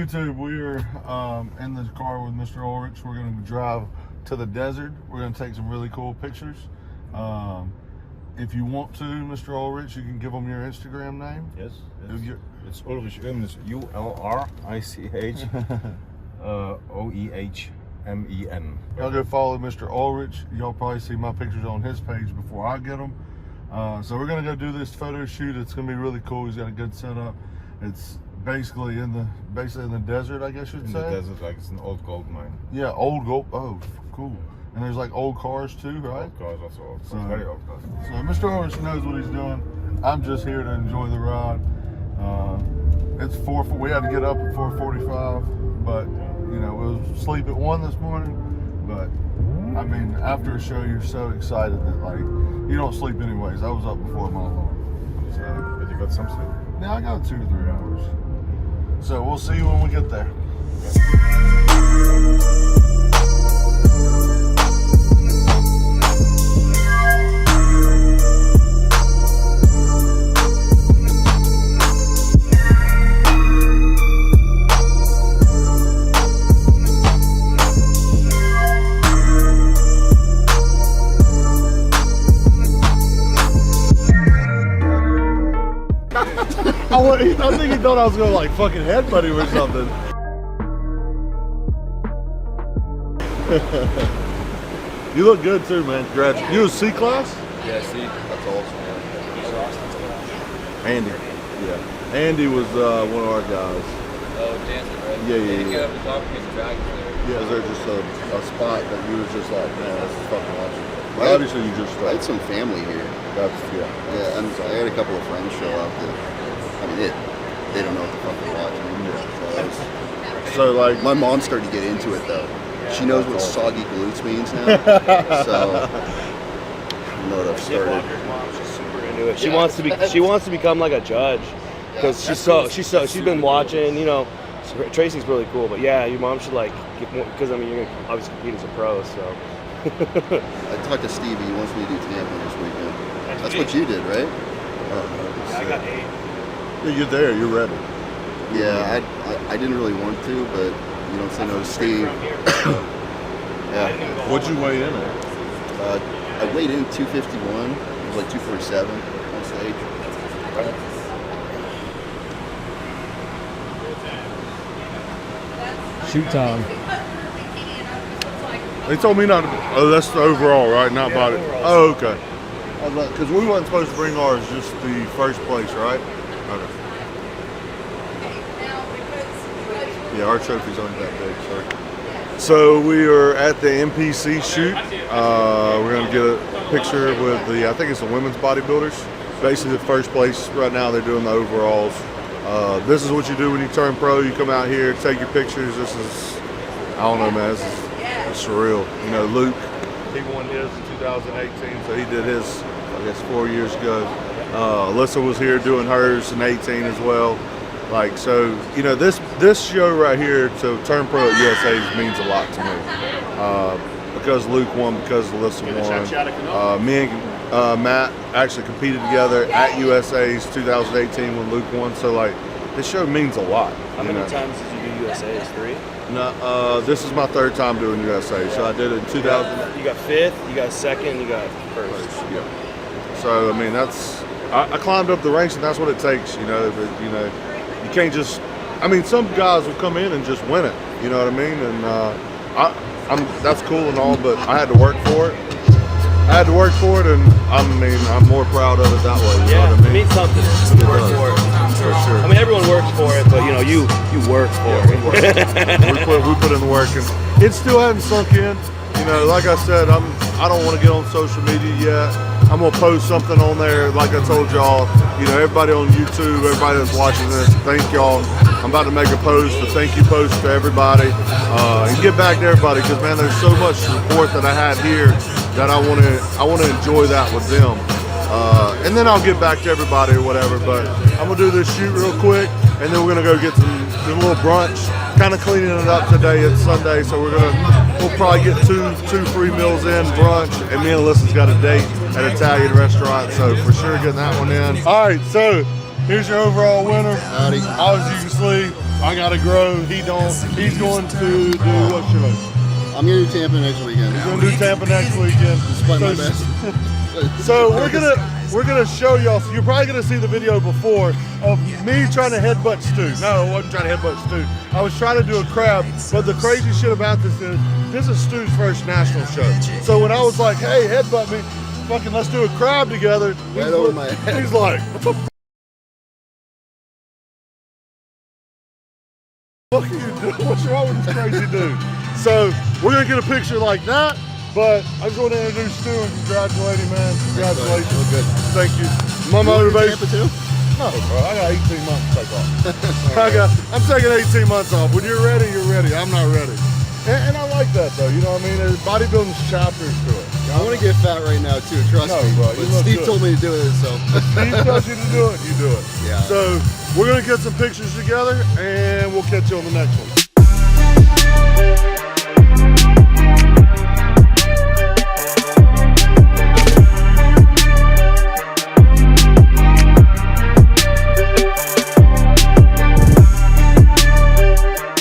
YouTube, we're in the car with Mr. Ulrich. We're going to drive to the desert. We're going to take some really cool pictures. If you want to, Mr. Ulrich, you can give them your Instagram name. Yes, it's Ulrich Oehmens, U-L-R-I-C-H O-E-H-M-E-N. Y'all go follow Mr. Ulrich. Y'all probably see my pictures on his page before I get them. So we're going to go do this photo shoot. It's going to be really cool. He's got a good setup. It's basically in the desert, I guess you'd say. In the desert, like it's an old gold mine. Yeah, old gold. Oh, cool. And there's like old cars too, right? Old cars, also old cars. Very old cars. So Mr. Ulrich knows what he's doing. I'm just here to enjoy the ride. It's 4. We had to get up at 4:45, but you know we'll sleep at 1 this morning. But I mean, after a show, you're so excited that like you don't sleep anyways. I was up before my alarm. So, but you got some sleep. Yeah, I got 2 to 3 hours. So we'll see you when we get there. I think he thought I was gonna like fucking headbutt him or something. You look good too, man. Congrats. You a C class? Yeah, C. That's awesome, man. Andy. Yeah. Andy was one of our guys. Oh, dancing, right? Yeah. He didn't get up the top because the dragons there. Yeah. Was there just a spot that you was just like, man, this is fucking awesome? Well, obviously you just I had some family here. That's Yeah, and I had a couple of friends show up that, I mean, they don't know what the fuck they're watching. So like my mom started to get into it though. She knows what soggy glutes means now. So you know what I've started. She's super into it. She wants to become like a judge because she's been watching. You know, Tracy's really cool, but yeah, your mom should like get more because I mean you're gonna obviously compete as a pro, so. I talked to Stevie. He wants me to do Tampa this weekend. That's what you did, right? I got 8. yeah, you're there. You're ready. Yeah, I didn't really want to, but you don't say no to Steve. Yeah. What'd you weigh in at? I weighed in 251. It was like 247 on stage. Shoot time. They told me not to. Oh, that's the overall, right? Not body. Oh, okay. Because we wasn't supposed to bring ours, just the first place, right? Okay. Yeah, our trophy's only that big, sorry. So we are at the NPC shoot. We're going to get a picture with the, I think it's the women's bodybuilders. Basically the first place right now, they're doing the overalls. This is what you do when you turn pro. You come out here, take your pictures. This is, I don't know, man, this is surreal. You know, Luke, he won his in 2018, so he did his, I guess, 4 years ago. Alyssa was here doing hers in 18 as well. Like, so, you know, this show right here to turn pro at USA means a lot to me. Because Luke won, because Alyssa won. Me and Matt actually competed together at USA's 2018 when Luke won. So, like, this show means a lot. How many times did you do USA's? 3? No, this is my 3rd time doing USA. So I did it in 2000. You got 5th, you got 2nd, you got 1st. Yeah. So, I mean, that's, I climbed up the ranks and that's what it takes, you know, but, you know, you can't just, I mean, some guys will come in and just win it, you know what I mean? And that's cool and all, but I had to work for it. I had to work for it, and I mean, I'm more proud of it that way. You know what I mean? It means something when you work for it. For sure. I mean, everyone works for it, but you know, you work for it. we put in the work, and it still hasn't sunk in. You know, like I said, I don't want to get on social media yet. I'm gonna post something on there, like I told y'all. You know, everybody on YouTube, everybody that's watching this, thank y'all. I'm about to make a post, a thank you post to everybody, and get back to everybody, because man, there's so much support that I had here that I want to enjoy that with them. And then I'll get back to everybody or whatever. But I'm gonna do this shoot real quick, and then we're gonna go get a little brunch. Kind of cleaning it up today. It's Sunday, so we'll probably get two free meals in, brunch, and me and Alyssa's got a date at an Italian restaurant, so for sure getting that one in. All right, so here's your overall winner. Howdy. As you can see, I gotta grow. He don't. He's going to do what show? I'm gonna do Tampa next weekend. He's gonna do Tampa next weekend. Despite my best. So we're gonna show y'all. So you're probably gonna see the video before of me trying to headbutt Stu. No, I wasn't trying to headbutt Stu. I was trying to do a crab. But the crazy shit about this is Stu's first national show. So when I was like, hey, headbutt me, fucking let's do a crab together. Right over my head. He's like, what the fuck are you doing? What's wrong with this crazy dude? So we're gonna get a picture like that. But I just want to introduce Stu and congratulate him, man. Congratulations. Real good. Thank you. My You motivation. Tampa too? No, bro. I got 18 months to take off. I'm taking 18 months off. When you're ready, you're ready. I'm not ready. And I like that, though. You know what I mean? There's bodybuilding's chapters to it. I want to get fat right now too. Trust No, me. bro, you But look Steve good. told me to do it, so. Steve tells you to do it, you do it. Yeah. So we're going to get some pictures together, and we'll catch you on the next one.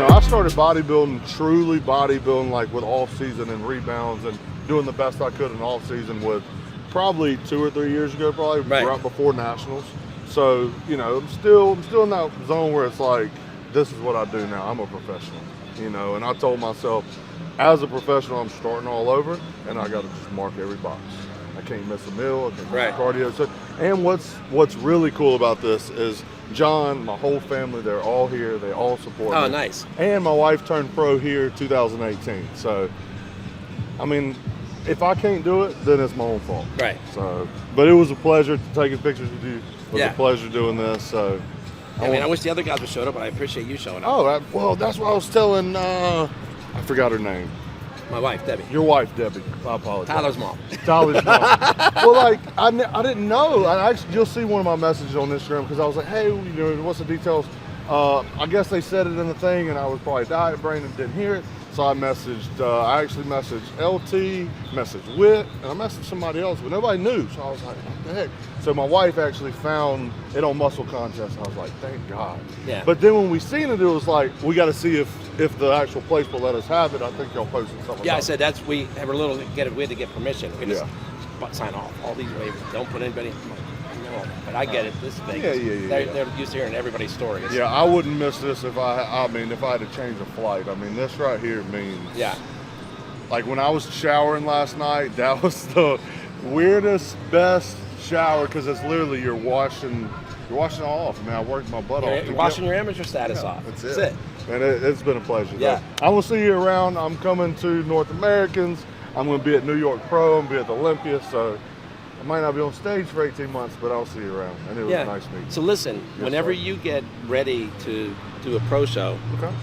I started bodybuilding, truly bodybuilding, like with off season and rebounds and doing the best I could in off season with probably 2 or 3 years ago, probably right before nationals. So, you know, I'm still in that zone where it's like, this is what I do now. I'm a professional, you know, and I told myself as a professional, I'm starting all over and I got to just mark every box. I can't miss a meal, I can't miss cardio. So, and what's really cool about this is John, my whole family, they're all here. They all support me. Oh, nice. And my wife turned pro here 2018. So, I mean, if I can't do it, then it's my own fault. Right. So, but it was a pleasure taking pictures with you. It was Yeah. a pleasure doing this. So, I wish the other guys would showed up, but I appreciate you showing up. Oh, well, that's what I was telling, I forgot her name. My wife, Debbie. Your wife, Debbie. I apologize. Tyler's mom. Tyler's mom. Well, like, I didn't know. You'll see one of my messages on Instagram because I was like, hey, you know, what's the details? I guess they said it in the thing and I was probably diet brain and didn't hear it. So I actually messaged LT, messaged Wit, and I messaged somebody else, but nobody knew. So I was like, what the heck? So my wife actually found it on Muscle Contest. I was like, thank God. Yeah. But then when we seen it, it was like, we got to see if the actual place will let us have it. I think y'all posted something. Yeah, I about said that's we had to get permission. We just Yeah. sign off all these waivers. Don't put anybody. No, but I get it. This is big. Yeah. They're used to hearing everybody's stories. Yeah, I wouldn't miss this if I had to change a flight. I mean, this right here means. Yeah. Like when I was showering last night, that was the weirdest, best shower because it's literally you're washing it off. I mean, I worked my butt off. You're washing your amateur status off. That's That's it. it. And it's been a pleasure. Yeah. I will see you around. I'm coming to North Americans. I'm going to be at New York Pro. I'm going to be at the Olympia. So I might not be on stage for 18 months, but I'll see you around. And it was nice meeting you. So listen, Yes, whenever sir. you get ready to do a pro show, Okay.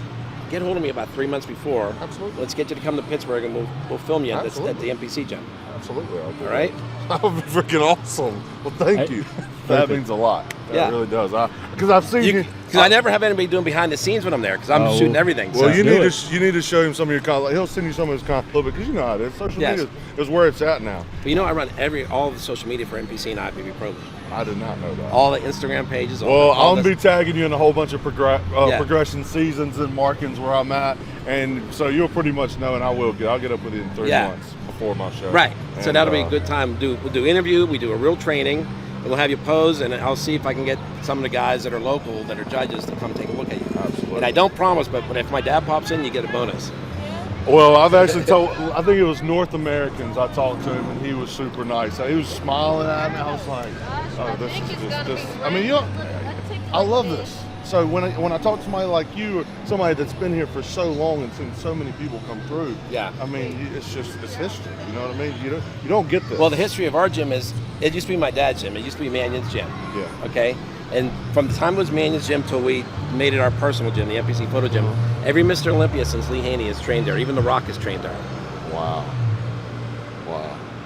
get hold of me about 3 months before. Absolutely. Let's get you to come to Pittsburgh and we'll film you at the NPC Gym. Absolutely. I'll do All right? That would be freaking awesome. Well, thank you. That means a lot. Yeah. It really does. Because I've seen you. Because I never have anybody doing behind the scenes when I'm there because I'm shooting everything. Well, so. you need to show him some of your content. He'll send you some of his content because you know how it is. Social media is where it's at now. But you know, I run all the social media for NPC and IFBB Pro League. I did not know that. All the Instagram pages. Well, I'm going to be tagging you in a whole bunch of progression seasons and markings where I'm at, and so you'll pretty much know. And I'll get up with you in 3 months before my show. Right. And, so that'll be a good time. We'll do interview. We do a real training. And we'll have you pose, and I'll see if I can get some of the guys that are local, that are judges, to come take a look at you. Absolutely. And I don't promise, but if my dad pops in, you get a bonus. Well, I've actually I think it was North Americans. I talked to him, and he was super nice. He was smiling at me. I was like, oh, this is just this. I mean, I love this. So when I talk to somebody like you, or somebody that's been here for so long and seen so many people come through, I mean, it's history. You know what I mean? You don't get this. Well, the history of our gym is, it used to be my dad's gym. It used to be Mannion's gym. Yeah. Okay? And from the time it was Mannion's gym till we made it our personal gym, the NPC Photo Gym, every Mr. Olympia since Lee Haney has trained there. Even The Rock has trained there. Wow.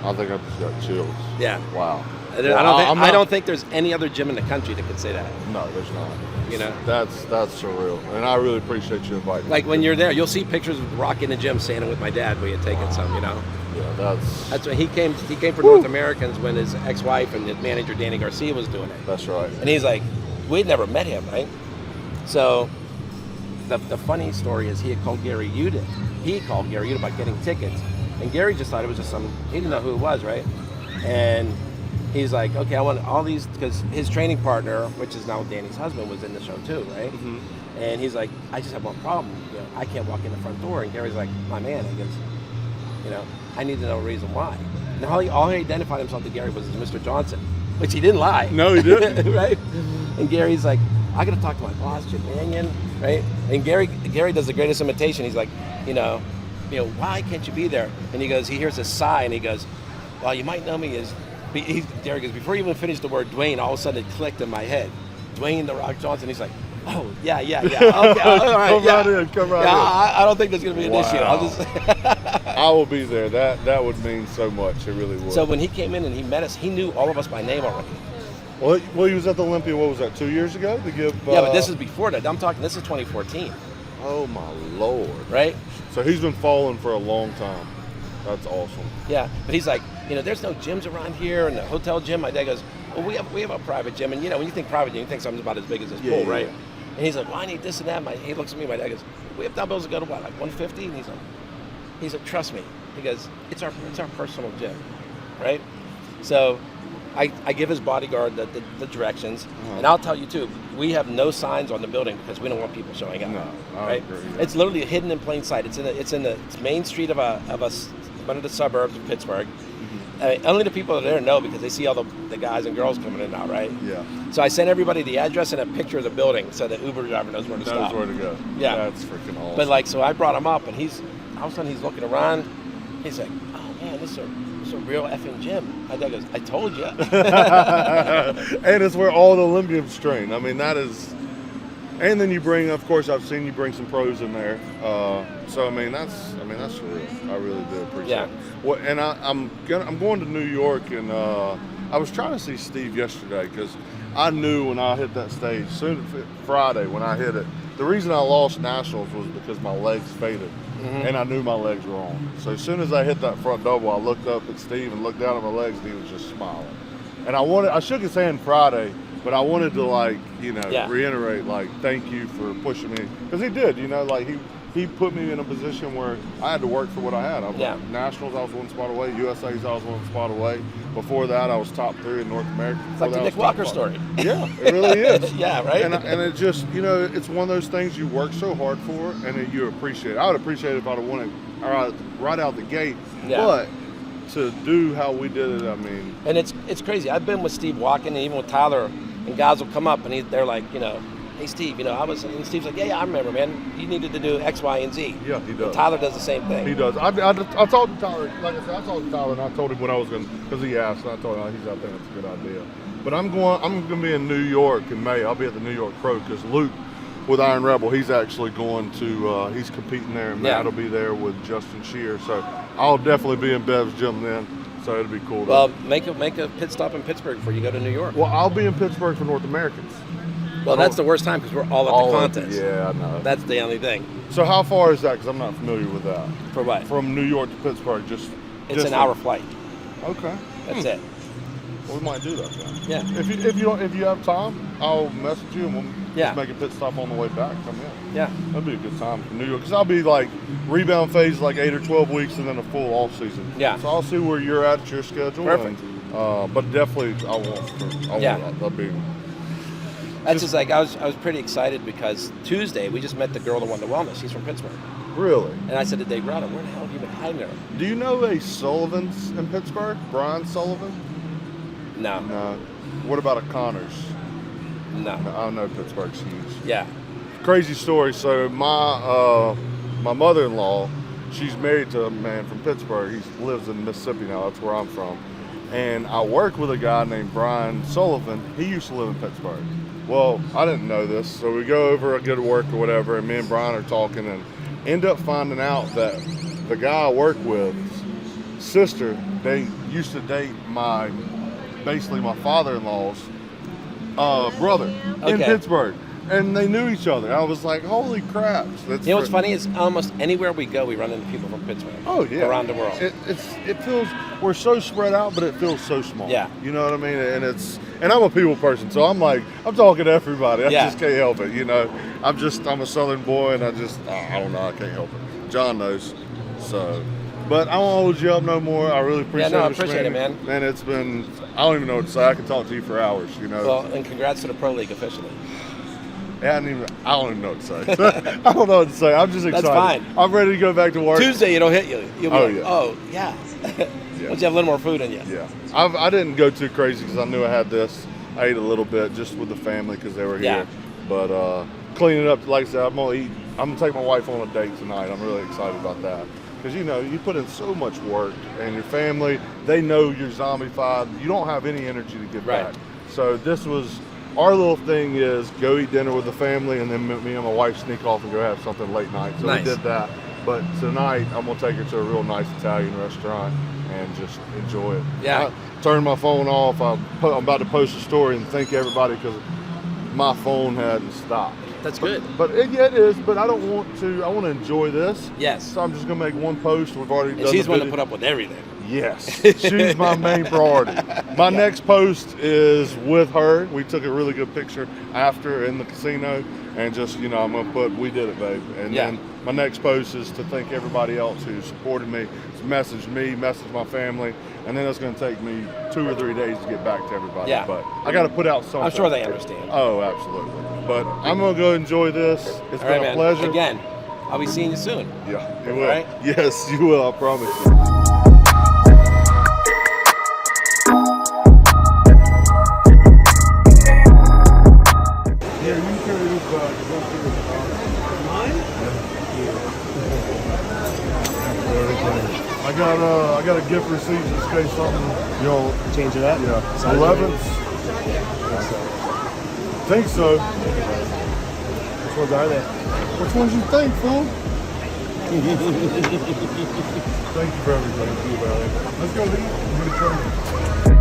I think I just got chills. Yeah. Wow. I don't think there's any other gym in the country that could say that. No, there's not. You know, that's surreal, and I really appreciate you inviting me. Like when you're there, you'll see pictures of Rock in the gym standing with my dad. We had taken some, you know. Yeah, that's when he came for North Americans when his ex-wife and his manager Danny Garcia was doing it. That's right. And he's like, we'd never met him, right? So the funny story is he had called Gary Udit. He called Gary Udit about getting tickets, and Gary just thought it was just he didn't know who it was, right? And he's like, okay, I want all these, because his training partner, which is now Danny's husband, was in the show too, right? Mm-hmm. And he's like, I just have one problem. I can't walk in the front door. And Gary's like, my man, I guess, I need to know a reason why. And all he identified himself to Gary was as Mr. Johnson, which he didn't lie. No, he didn't. Right? And Gary's like, I got to talk to my boss, Jim Mannion, right? And Gary does the greatest imitation. He's like, why can't you be there? And he hears a sigh, and he goes, well, you might know me as, Gary goes, before you even finished the word Dwayne, all of a sudden it clicked in my head. Dwayne The Rock Johnson. He's like, oh, yeah. Okay, all right, come right in. I don't think there's going to be an issue. I'll just... I will be there. That would mean so much. It really would. So when he came in and he met us, he knew all of us by name already. Well, he was at the Olympia, what was that, 2 years ago? To give. Yeah, but this is before that. This is 2014. Oh, my Lord. Right? So he's been following for a long time. That's awesome. Yeah, but he's like, there's no gyms around here, and the hotel gym. My dad goes, well, we have a private gym, and when you think private gym, you think something's about as big as this pool, right? Yeah. And he's like, well, I need this and that. He looks at me, my dad goes, we have dumbbells that go to what, like 150? And he's like, trust me. He goes, it's our personal gym, right? So I give his bodyguard the directions, and I'll tell you too, we have no signs on the building because we don't want people showing up. No, right? Agree, yeah. It's literally hidden in plain sight. It's in the main street of one of the suburbs of Pittsburgh. Only the people that are there know because they see all the guys and girls coming in and out, right? Yeah. So I sent everybody the address and a picture of the building so the Uber driver knows where to stop. Knows where to go. Yeah. That's freaking awesome. But so I brought him up, and all of a sudden he's looking around. He's like, oh man, this is a real effing gym. My dad goes, I told you. And it's where all the Olympians train. I mean, that is. And then you bring, of course, I've seen you bring some pros in there. So I mean, that's real. I really do appreciate it. Well, and I'm going to New York, and I was trying to see Steve yesterday because I knew when I hit that stage, Friday when I hit it, the reason I lost nationals was because my legs faded, and I knew my legs were on. So as soon as I hit that front double, I looked up at Steve and looked down at my legs, and he was just smiling. And I shook his hand Friday. But I wanted to reiterate, thank you for pushing me. Because he did, he put me in a position where I had to work for what I had. I was Nationals, I was one spot away. USA's, I was one spot away. Before that, I was top 3 in North America. It's like the Nick Walker story. Yeah, it really is. Yeah, right? And it just, it's one of those things you work so hard for and you appreciate it. I would appreciate it if I'd have won it right out the gate. Yeah. But to do how we did it, I mean. And it's crazy. I've been with Steve walking, and even with Tyler, and guys will come up and they're like, hey Steve, and Steve's like, yeah, I remember, man. You needed to do X, Y, and Z. Yeah, he does. And Tyler does the same thing. He does. I talked to Tyler, like I said, I talked to Tyler and I told him what I was going to, because he asked, and I told him, he's out there, that's a good idea. But I'm going to be in New York in May. I'll be at the New York Pro because Luke with Iron Rebel, he's actually going to, he's competing there, and Matt will be there with Justin Shear. So I'll definitely be in Bev's gym then. So it'll be cool. Well, make a pit stop in Pittsburgh before you go to New York. Well, I'll be in Pittsburgh for North Americans. Well, that's the worst time because we're all at the contest. Yeah, I know. That's the only thing. So how far is that? Because I'm not familiar with that. For what? From New York to Pittsburgh, It's an hour flight. Okay. That's it. Well, we might do that then. Yeah. If you have time, I'll message you and we'll just make a pit stop on the way back. Come in. Yeah. That'd be a good time for New York because I'll be rebound phase 8 or 12 weeks and then a full off season. Yeah. So I'll see where you're at your schedule. Perfect. And, but definitely I want. That'll be. That's just I was pretty excited because Tuesday we just met the girl that won the wellness. She's from Pittsburgh. Really? And I said to Dave Grotto, where the hell have you been hiding her? Do you know a Sullivan's in Pittsburgh? Brian Sullivan? No. No. What about a Connors? No. I know Pittsburgh's huge. Yeah. Crazy story. So my mother-in-law, she's married to a man from Pittsburgh. He lives in Mississippi now. That's where I'm from. And I work with a guy named Brian Sullivan. He used to live in Pittsburgh. Well, I didn't know this. So we go over, I go to work or whatever, and me and Brian are talking and end up finding out that the guy I work with, sister, they used to date basically my father-in-law's brother in Pittsburgh. And they knew each other. I was like, holy crap. What's funny is almost anywhere we go, we run into people from Pittsburgh. Oh, yeah. Around the world. It feels, we're so spread out, but it feels so small. Yeah. You know what I mean? And and I'm a people person, so I'm talking to everybody. I Yeah. just can't help it, you know. I'm a Southern boy, and I don't know, I can't help it. John knows, so. But I won't hold you up no more. I really appreciate it. I appreciate it, man. Man, it's been, I don't even know what to say. I can talk to you for hours, you know. Well, and congrats to the Pro League officially. I don't even know what to say. I don't know what to say. I'm just excited. That's fine. I'm ready to go back to work. Tuesday, it'll hit you. You'll be Oh, like, yeah. oh, yeah. Once you have a little more food in you. Yeah. I didn't go too crazy because I knew I had this. I ate a little bit just with the family because they were here. Yeah. But cleaning up, like I said, I'm going to take my wife on a date tonight. I'm really excited about that. Because, you know, you put in so much work, and your family, they know you're zombified. You don't have any energy to give Right. back. So this was, our little thing is go eat dinner with the family, and then me and my wife sneak off and go have something late night. So Nice. we did that. But tonight, I'm going to take her to a real nice Italian restaurant and just enjoy it. Yeah. I turned my phone off. I'm about to post a story and thank everybody because my phone hadn't stopped. That's good. But it is. But I don't want to. I want to enjoy this. Yes. So I'm just gonna make one post. We've already And done. she's the one to video. put up with everything. Yes, she's my main priority. My next post is with her. We took a really good picture after in the casino, and just, you know, I'm gonna put "We did it, babe." And Yeah. then my next post is to thank everybody else who supported me, message my family, and then it's gonna take me 2 or 3 days to get back to everybody. Yeah. But I got to put out something. I'm sure they understand. Oh, absolutely. But I'm gonna go enjoy this. It's All been right, a man. pleasure. Again, I'll be seeing you soon. Yeah, you will. right? Yes, you will. I promise you. Yeah, you can carry this bag. Mine? I got a gift receipt in case something, you know. Change it up. Yeah. 11th. Think so. Which ones are they? Which ones you think, fool? Thank you for everything. Let's go, Lee. I'm gonna try.